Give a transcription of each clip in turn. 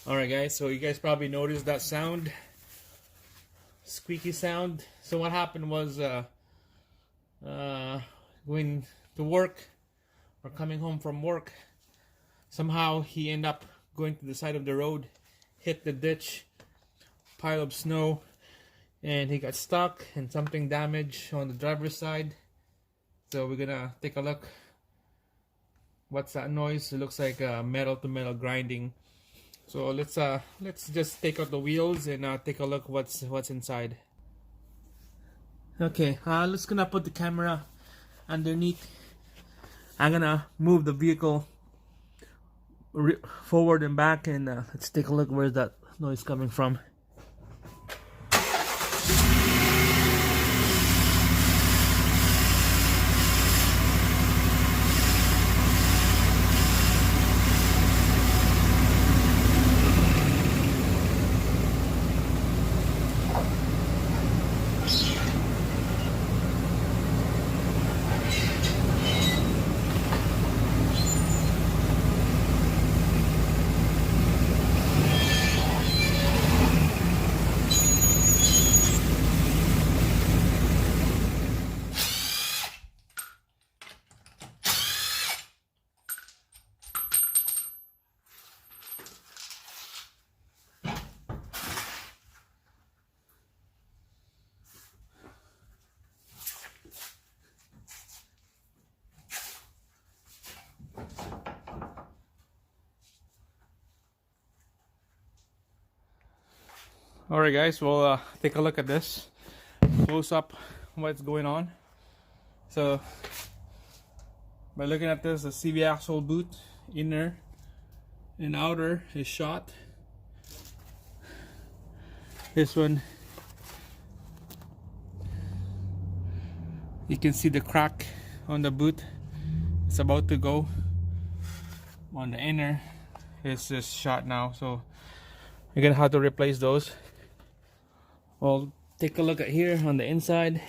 Alright guys, so you guys probably noticed that sound, squeaky sound. So what happened was going to work or coming home from work, somehow he ended up going to the side of the road, hit the ditch, pile of snow, and he got stuck and something damaged on the driver's side. So we're gonna take a look. What's that noise? It looks like metal to metal grinding. So let's just take out the wheels and take a look what's inside. Okay, let's gonna put the camera underneath. I'm gonna move the vehicle forward and back, and let's take a look where's that noise coming from. Alright guys, we'll take a look at this. Close up what's going on. So by looking at this, the CV axle boot, inner and outer is shot. This one, you can see the crack on the boot. It's about to go. On the inner, it's just shot now, so you're gonna have to replace those. Well, take a look at here on the inside.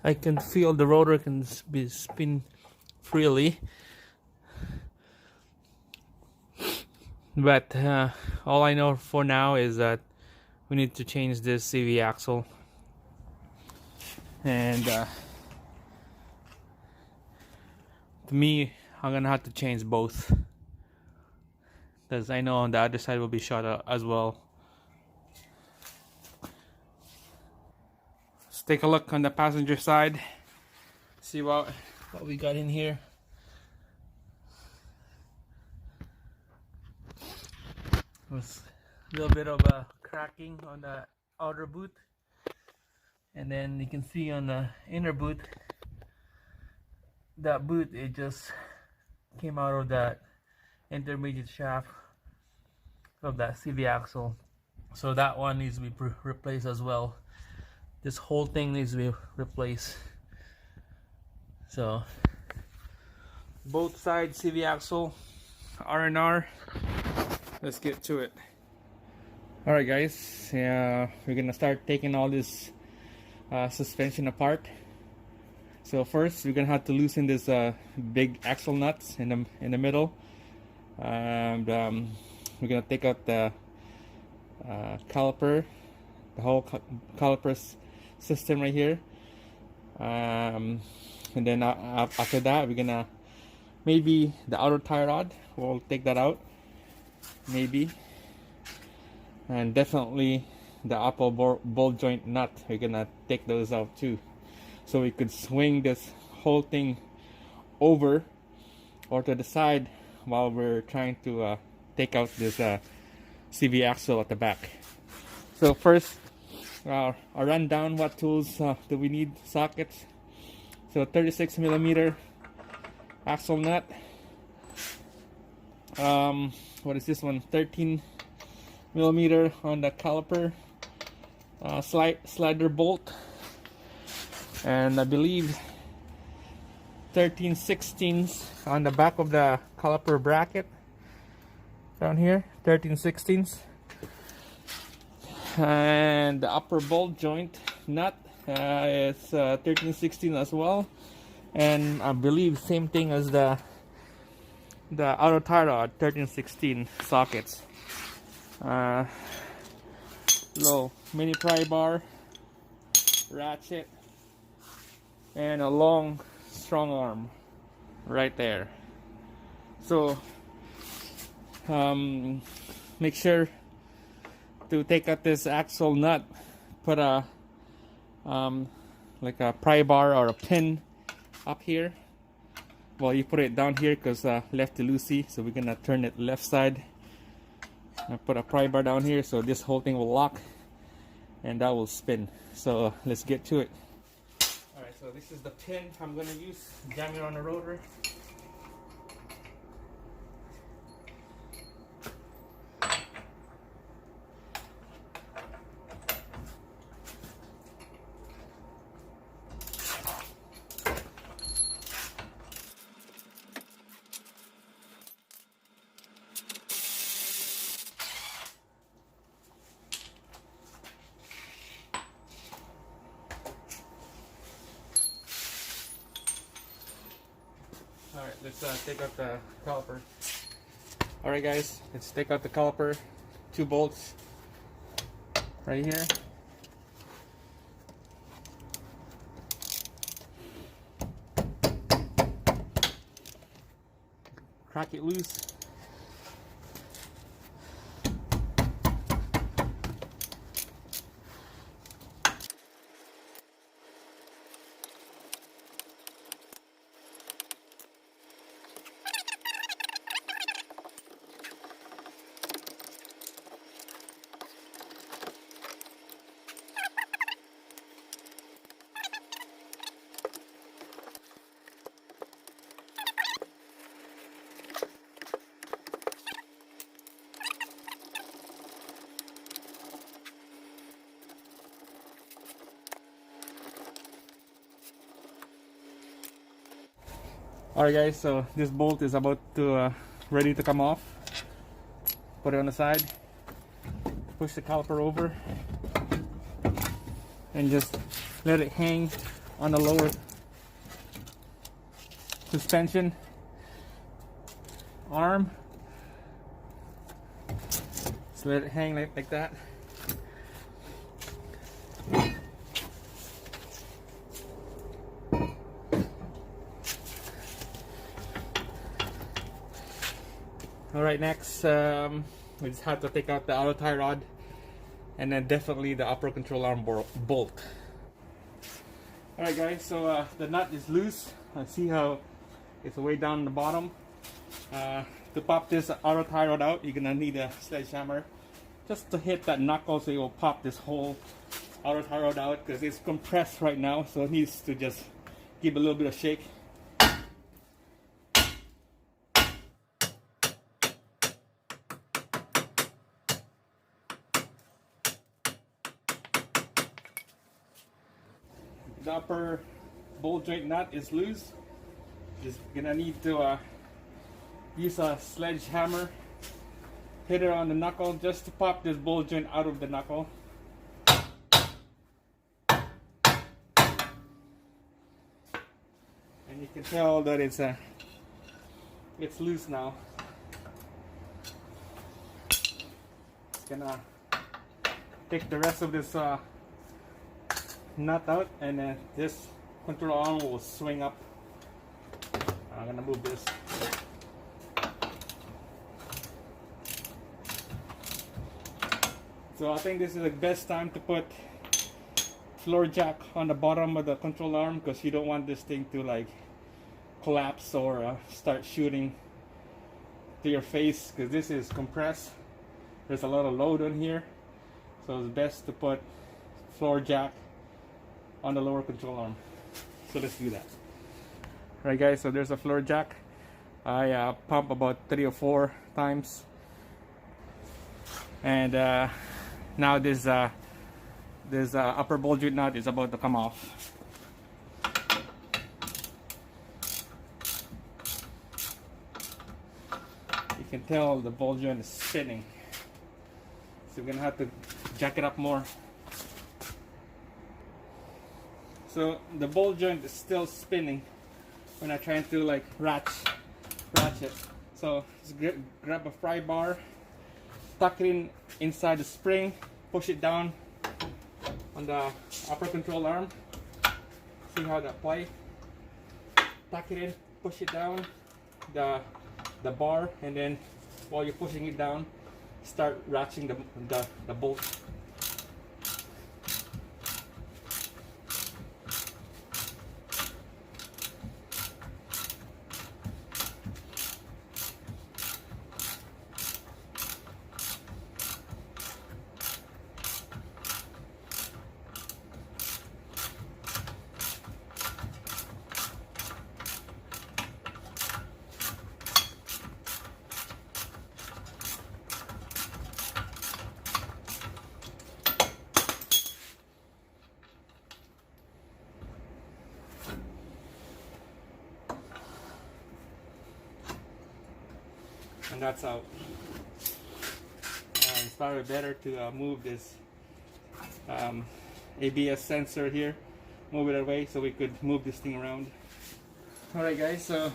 I can feel the rotor can be spin freely, but all I know for now is that we need to change this CV axle, and to me, I'm gonna have to change both, because I know on the other side will be shot out as well. Let's take a look on the passenger side, see what we got in here. There's a little bit of a cracking on the outer boot, and then you can see on the inner boot, that boot, it just came out of that intermediate shaft of that CV axle, so that one needs to be replaced as well. This whole thing needs to be replaced. So both sides CV axle, R&R. Let's get to it. Alright guys, we're gonna start taking all this suspension apart. So first we're gonna have to loosen this big axle nuts in the middle, and we're gonna take out the caliper, the whole caliper system right here, and then after that we're gonna, maybe the outer tie rod, we'll take that out maybe, and definitely the upper ball joint nut, we're gonna take those out too, so we could swing this whole thing over or to the side while we're trying to take out this CV axle at the back. So first, I'll run down what tools do we need. Sockets. So 36mm axle nut. What is this one? 13mm on the caliper. Slider bolt, and I believe 13/16 on the back of the caliper bracket down here, 13/16, and the upper bolt joint nut is 13/16 as well, and I believe same thing as the the auto tie rod 1316 sockets. Little mini pry bar, ratchet, and a long strong arm right there. So make sure to take out this axle nut, put a like a pry bar or a pin up here. Well, you put it down here because lefty loosey, so we're gonna turn it left side. I put a pry bar down here so this whole thing will lock and that will spin. So let's get to it. Alright, so this is the pin I'm gonna use, jam it on the rotor. Alright, let's take out the caliper. Alright guys, let's take out the caliper. 2 bolts right here. Crack it loose. Alright guys, so this bolt is about to ready to come off. Put it on the side, push the caliper over, and just let it hang on the lower suspension arm. Just let it hang like that. Alright, next we just have to take out the auto tie rod and then definitely the upper control arm bolt. Alright guys, so the nut is loose. See how it's way down the bottom. To pop this auto tie rod out, you're gonna need a sledgehammer just to hit that knuckle so it will pop this whole auto tie rod out, because it's compressed right now, so it needs to just give a little bit of shake. The upper ball joint nut is loose. Just gonna need to use a sledgehammer, hit it on the knuckle just to pop this ball joint out of the knuckle. And you can tell that it's loose now. It's gonna take the rest of this nut out, and then this control arm will swing up. I'm gonna move this. So I think this is the best time to put floor jack on the bottom of the control arm, because you don't want this thing to like collapse or start shooting to your face, because this is compressed. There's a lot of load on here, so it's best to put floor jack on the lower control arm. So let's do that. Right guys, so there's a floor jack. I pump about 3 or 4 times, and now this upper ball joint nut is about to come off. You can tell the ball joint is spinning, so we're gonna have to jack it up more. So the ball joint is still spinning when I'm trying to like ratchet. So just grab a fry bar, tuck it in inside the spring, push it down on the upper control arm. See how that play? Tuck it in, push it down the bar, and then while you're pushing it down, start ratcheting the bolt. And that's out. It's probably better to move this ABS sensor here, move it away so we could move this thing around. Alright guys, so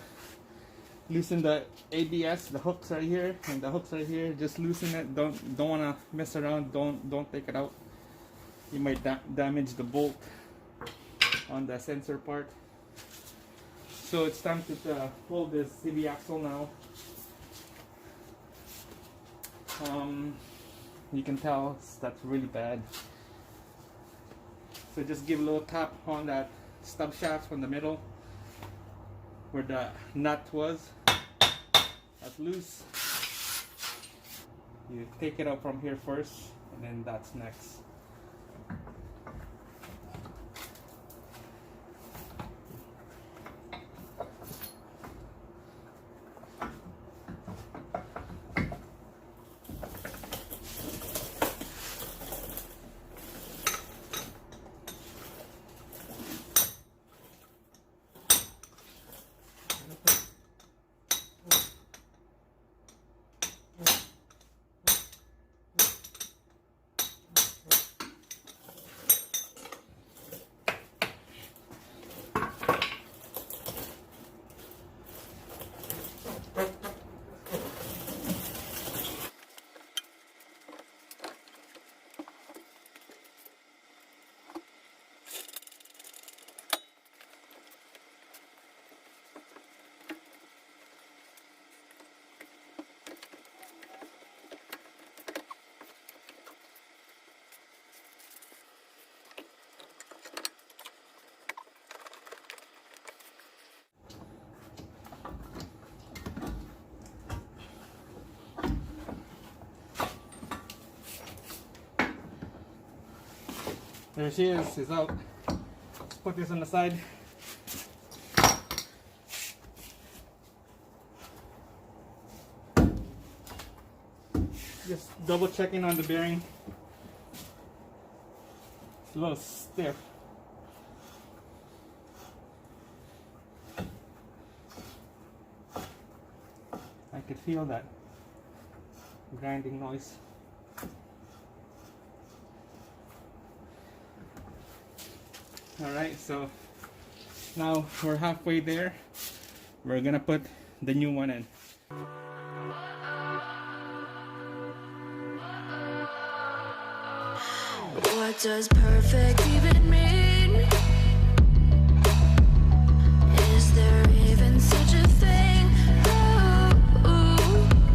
loosen the ABS, the hooks right here and the hooks right here. Just loosen it. Don't want to mess around. Don't take it out. You might damage the bolt on the sensor part. So it's time to pull this CV axle now. You can tell that's really bad. So just give a little tap on that stub shaft from the middle where the nut was. That's loose. You take it out from here first, and then that's next. There she is, she's out. Let's put this on the side. Just double checking on the bearing. It's a little stiff. I could feel that grinding noise. Alright, so now we're halfway there. We're gonna put the new one in. What does perfect even mean?